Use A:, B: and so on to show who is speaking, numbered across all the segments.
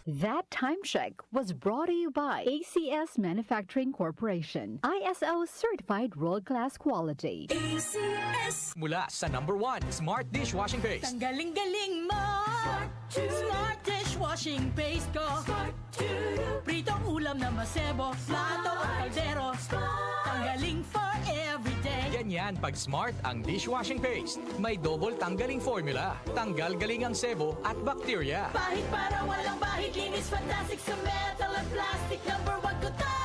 A: That time check was brought to you by ACS Manufacturing Corporation, ISO certified world-class quality.
B: ACS.
C: Mula sa #1 Smart Dishwashing Paste.
B: Ang galing-galing mo. Smart dishwashing paste ko. Pritong ulam na masebo, plato o kaldero. Tanggaling for everyday.
C: Ganyan pag Smart ang dishwashing paste. May double tanggaling formula. Tanggal galing ang sebo at bakterya.
B: Bahid para walang bahid, linis fantastic sa metal at plastic. #1 ko to.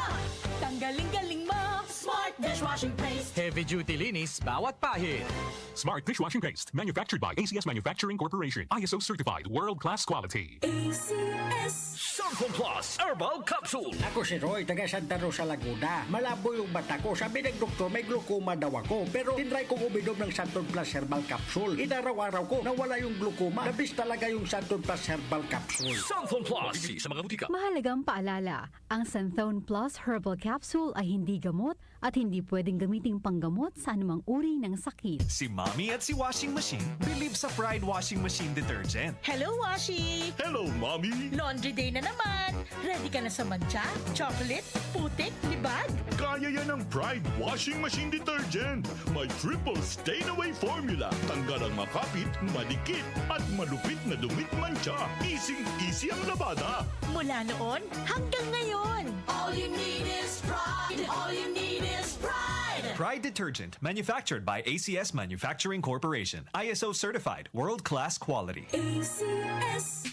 B: Tanggaling-galing mo. Smart dishwashing paste.
C: Heavy duty linis bawat pahid.
D: Smart Dishwashing Paste, manufactured by ACS Manufacturing Corporation. ISO certified, world-class quality.
B: ACS.
E: Santon Plus Herbal Capsule.
F: Ako si Roy, taga Santa Rosa, Laguna. Malabo yung mata ko. Sabi ng doktor, may glaucoma daw ako. Pero tinry kong uminom ng Santon Plus Herbal Capsule. Inaraw-araw ko, nawala yung glaucoma. Nabis talaga yung Santon Plus Herbal Capsule.
E: Santon Plus. Sa mga butika.
A: Mahalagang paalala, ang Santhone Plus Herbal Capsule ay hindi gamot at hindi pwedeng gamiting panggamot sa anumang uri ng sakit.
G: Si Mommy at si Washing Machine believe sa Pride Washing Machine Detergent.
B: Hello, Washi!
D: Hello, Mommy!
B: Laundry day na naman! Ready ka na sa mancha, chocolate, putik, libag?
D: Kaya yan ang Pride Washing Machine Detergent. May triple stain-away formula. Tanggal ang makapit, madikit, at malupit na dumit mancha. Easy ang labada.
B: Mula noon hanggang ngayon. All you need is pride. All you need is pride.
G: Pride Detergent, manufactured by ACS Manufacturing Corporation. ISO certified, world-class quality.
B: ACS.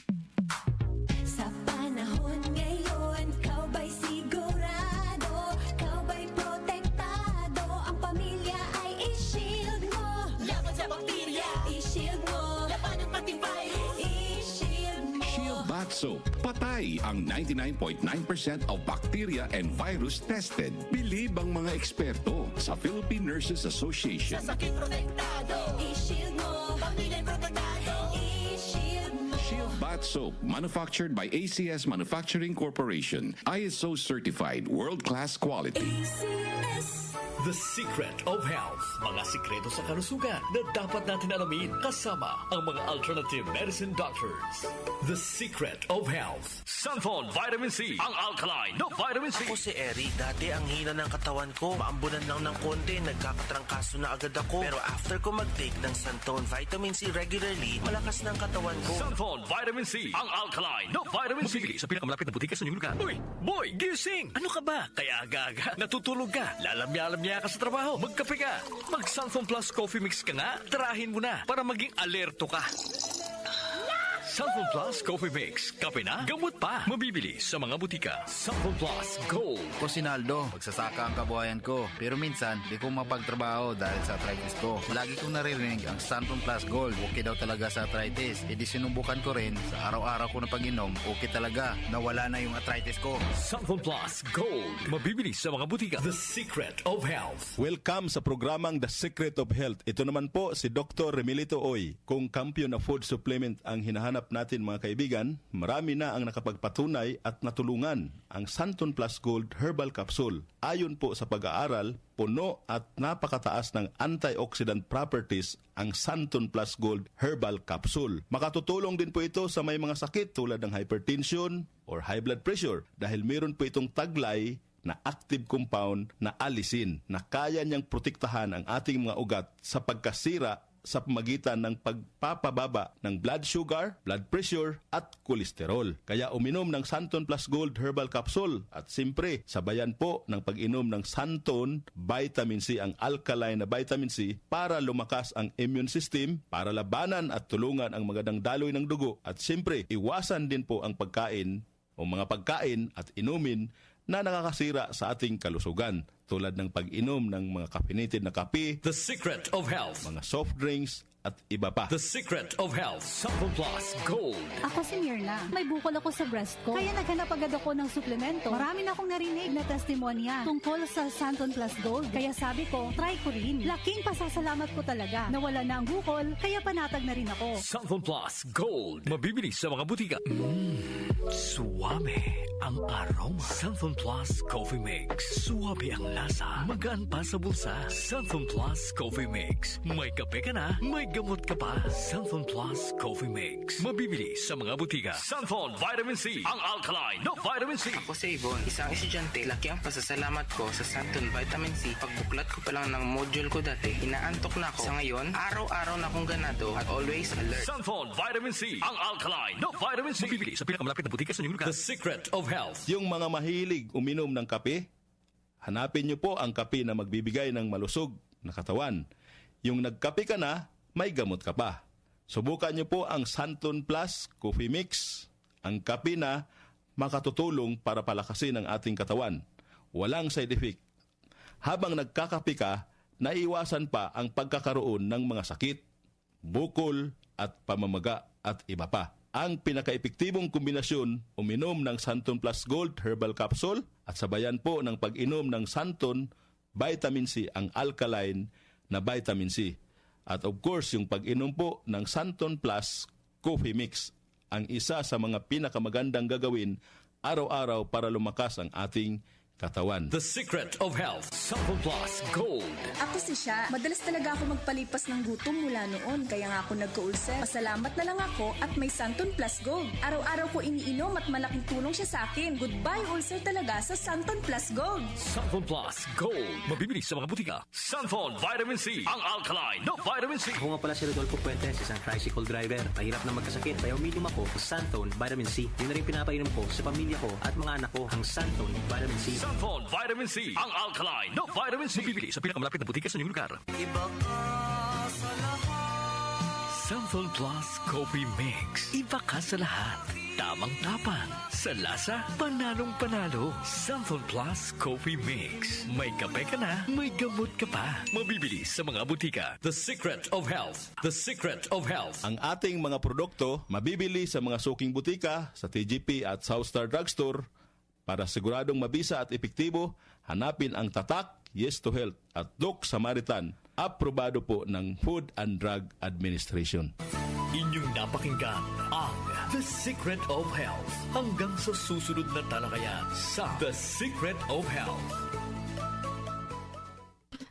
H: Sa panahon ngayon, kau ba'y sigurado? Kau ba'y protektado? Ang pamilya ay i-shield mo.
B: Laban sa bakterya.
H: I-shield mo.
B: Laban ng pati virus.
H: I-shield mo.
I: Shield Bath Soap. Patay ang 99.9% of bacteria and virus tested. Believe ang mga eksperto sa Philippine Nurses Association.
B: Sa sakit protektado.
H: I-shield mo.
B: Pamilya'y protektado.
H: I-shield mo.
I: Shield Bath Soap, manufactured by ACS Manufacturing Corporation. ISO certified, world-class quality.
B: ACS.
E: The Secret of Health. Mga sikreto sa kalusugan na dapat natin alamin kasama ang mga alternative medicine doctors. The Secret of Health. Santon Vitamin C. Ang alkaline na vitamin C.
J: Ako si Eric. Dati ang hina ng katawan ko. Maambunan lang ng konti, nagkakatrangkaso na agad ako. Pero after ko mag-take ng Santon Vitamin C regularly, malakas ng katawan ko.
E: Santon Vitamin C. Ang alkaline na vitamin C.
C: Mabili sa pinakamalapit na butika sa inyong lugar.
E: Uy, boy, gising! Ano ka ba? Kaya aga-aga, natutulog ka. Lalamya-lamya ka sa trabaho. Magkape ka. Mag-Santon Plus Coffee Mix ka nga. Tarahin mo na para maging alerto ka. Santon Plus Coffee Mix. Kape na, gamot pa. Mabibili sa mga butika. Santon Plus Gold.
K: Ko si Naldo, magsasaka ang kabuhayan ko. Pero minsan, di ko mapagtrabaho dahil sa arthritis ko. Lagi kong naririnig ang Santon Plus Gold. Okay daw talaga sa arthritis. E di sinubukan ko rin. Sa araw-araw ko na pag-inom, okay talaga. Nawala na yung arthritis ko.
E: Santon Plus Gold. Mabibili sa mga butika. The Secret of Health.
L: Welcome sa programang The Secret of Health. Ito naman po si Dr. Remilito Oy. Kung kampiyon na food supplement ang hinahanap natin mga kaibigan, marami na ang nakapagpatunay at natulungan ang Santon Plus Gold Herbal Capsule. Ayon po sa pag-aaral, puno at napakataas ng antioxidant properties ang Santon Plus Gold Herbal Capsule. Makatutulong din po ito sa may mga sakit tulad ng hypertension or high blood pressure dahil meron po itong taglay na active compound na alisin na kaya niyang protektahan ang ating mga ugat sa pagkasira sa pamagitan ng pagpapababa ng blood sugar, blood pressure at kolesterol. Kaya uminom ng Santon Plus Gold Herbal Capsule at simpre sabayan po ng pag-inom ng Santon Vitamin C, ang alkaline na vitamin C para lumakas ang immune system, para labanan at tulungan ang magandang daloy ng dugo at simpre iwasan din po ang pagkain o mga pagkain at inumin na nakakasira sa ating kalusugan tulad ng pag-inom ng mga caffeinated na kape,
E: The Secret of Health.
L: mga soft drinks at iba pa.
E: The Secret of Health. Santon Plus Gold.
M: Ako si Mirna. May bukol ako sa breast ko. Kaya naghanap agad ako ng suplemento. Marami na akong narinig na testimonya tungkol sa Santon Plus Gold. Kaya sabi ko, try ko rin. Laking pasasalamat ko talaga. Nawala na ang bukol, kaya panatag na rin ako.
E: Santon Plus Gold. Mabibili sa mga butika. Suwame ang aroma. Santhon Plus Coffee Mix. Suwabe ang lasa. Magaan pa sa bulsa. Santhon Plus Coffee Mix. May kape ka na, may gamot ka pa. Santhon Plus Coffee Mix. Mabibili sa mga butika. Santhon Vitamin C. Ang alkaline na vitamin C.
J: Ako si Yvonne, isang estudyante. Laki ang pasasalamat ko sa Santon Vitamin C. Pagbuklat ko pa lang ng module ko dati, inaantok na ako. Sa ngayon, araw-araw na akong ganado at always alert.
E: Santhon Vitamin C. Ang alkaline na vitamin C. Mabibili sa pinakamalapit na butika sa inyong lugar. The Secret of Health.
L: Yung mga mahilig uminom ng kape, hanapin niyo po ang kape na magbibigay ng malusog na katawan. Yung nagkape ka na, may gamot ka pa. Subukan niyo po ang Santon Plus Coffee Mix. Ang kape na makatutulong para palakasin ang ating katawan. Walang side effect. Habang nagkakape ka, naiwasan pa ang pagkakaroon ng mga sakit, bukol at pamamaga at iba pa. Ang pinaka-epektibong kombinasyon, uminom ng Santon Plus Gold Herbal Capsule at sabayan po ng pag-inom ng Santon Vitamin C, ang alkaline na vitamin C. At of course, yung pag-inom po ng Santon Plus Coffee Mix, ang isa sa mga pinakamagandang gagawin araw-araw para lumakas ang ating katawan.
E: The Secret of Health. Santon Plus Gold.
N: Ako si Sha. Madalas talaga ako magpalipas ng gutom mula noon. Kaya nga ako nagka-ulcer. Pasalamat na lang ako at may Santon Plus Gold. Araw-araw ko iniinom at malaking tulong siya sa akin. Goodbye ulcer talaga sa Santon Plus Gold.
E: Santon Plus Gold. Mabibili sa mga butika. Santon Vitamin C. Ang alkaline na vitamin C.
O: Ako nga pala si Rodolfo Puentes, isang tricycle driver. Mahirap na magkasakit, kaya uminom ako sa Santon Vitamin C. Yun na rin pinapainom ko sa pamilya ko at mga anak ko, ang Santon Vitamin C.
E: Santon Vitamin C. Ang alkaline na vitamin C. Mabibili sa pinakamalapit na butika sa inyong lugar.
J: Iba ka sa lahat.
E: Santon Plus Coffee Mix. Iba ka sa lahat. Tamang-tapang. Sa lasa, panalong-panalo. Santon Plus Coffee Mix. May kape ka na, may gamot ka pa. Mabibili sa mga butika. The Secret of Health. The Secret of Health.
L: Ang ating mga produkto mabibili sa mga suking butika, sa TGP at Southstar Drugstore. Para siguradong mabisa at epektibo, hanapin ang tatak Yes to Health at Doc Samaritan. Aprobado po ng Food and Drug Administration.
E: Inyong napakinggan ang The Secret of Health. Hanggang sa susunod na talakayan sa The Secret of Health.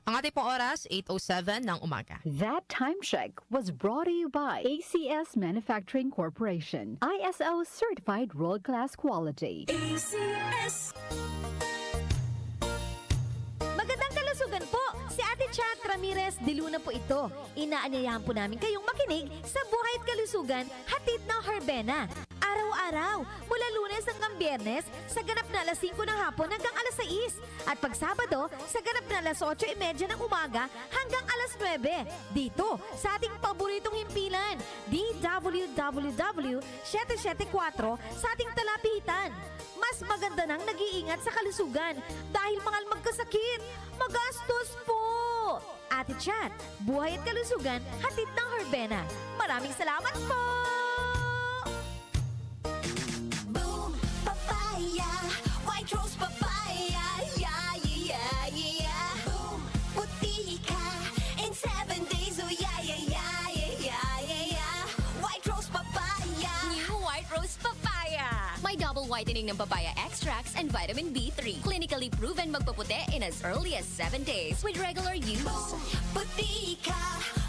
P: Ang ating pong oras, 8:07 ng umaga.
A: That time check was brought to you by ACS Manufacturing Corporation. ISO certified world-class quality.
N: ACS.
Q: Magandang kalusugan po! Si Ate Chat Ramirez de Luna po ito. Inaanyayahan po namin kayong makinig sa Buhay at Kalusugan, hatid ng Herbena. Araw-araw, mula Lunes hanggang Biyernes, sa ganap na alas 5 ng hapon hanggang alas 6. At pag Sabado, sa ganap na alas 8:30 ng umaga hanggang alas 9. Dito, sa ating paboritong himpilan, DWWW 774 sa ating talapitan. Mas maganda nang nag-iingat sa kalusugan dahil mahal magkasakit. Magastos po! Ate Chat, Buhay at Kalusugan, hatid ng Herbena. Maraming salamat po!
H: Boom, papaya, white rose papaya, yeah, yeah, yeah. Boom, puti ka in 7 days, oh yeah, yeah, yeah, yeah, yeah, yeah. White rose papaya,
R: New White Rose Papaya. May double whitening ng papaya extracts and vitamin B3. Clinically proven magpaputi in as early as 7 days with regular use.
H: boom, puti ka,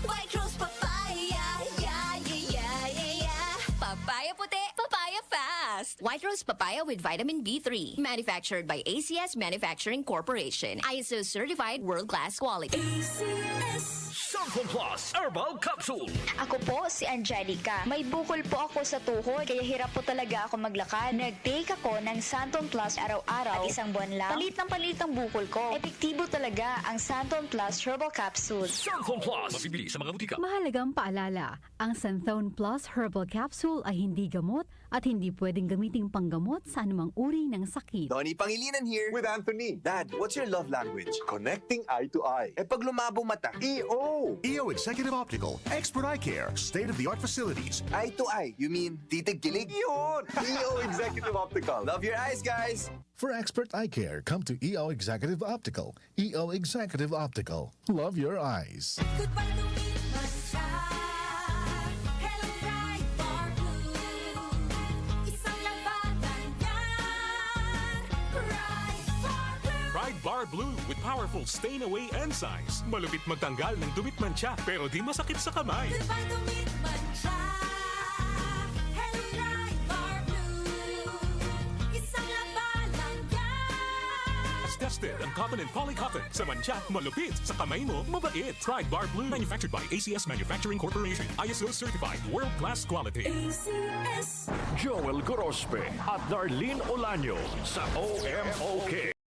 H: white rose papaya, yeah, yeah, yeah, yeah, yeah.
R: Papaya puti, papaya fast. White Rose Papaya with vitamin B3. Manufactured by ACS Manufacturing Corporation. ISO certified world-class quality.
N: ACS.
E: Santon Plus Herbal Capsule.
S: Ako po si Angelica. May bukol po ako sa tuhod, kaya hirap po talaga ako maglakad. Nag-take ako ng Santon Plus araw-araw at isang buwan lang. Palit ang bukol ko. Epektibo talaga ang Santon Plus Herbal Capsule.
E: Santon Plus. Mabibili sa mga butika.
A: Mahalagang paalala, ang Santhone Plus Herbal Capsule ay hindi gamot at hindi pwedeng gamiting panggamot sa anumang uri ng sakit.
T: Donnie Pangilinan here with Anthony. Dad, what's your love language? Connecting eye to eye. Eh pag lumabo mata, EO!
U: EO Executive Optical, expert eye care, state-of-the-art facilities.
T: Eye to eye, you mean titig-kilig? Yun! EO Executive Optical. Love your eyes, guys!
U: For expert eye care, come to EO Executive Optical. EO Executive Optical. Love your eyes.
H: Goodbye to me, Masha. Hello, bright for blue. Isang labanan yan.
F: Bar Blue with powerful stain-away enzymes. Malupit magtanggal ng dumit mancha pero di masakit sa kamay. Tested ang cotton and polycotton. Sa mancha, malupit. Sa kamay mo, mabait. Pride Bar Blue. Manufactured by ACS Manufacturing Corporation. ISO certified. World-class quality.
V: Joel Gorospe at Darlene Olaño sa OMOK.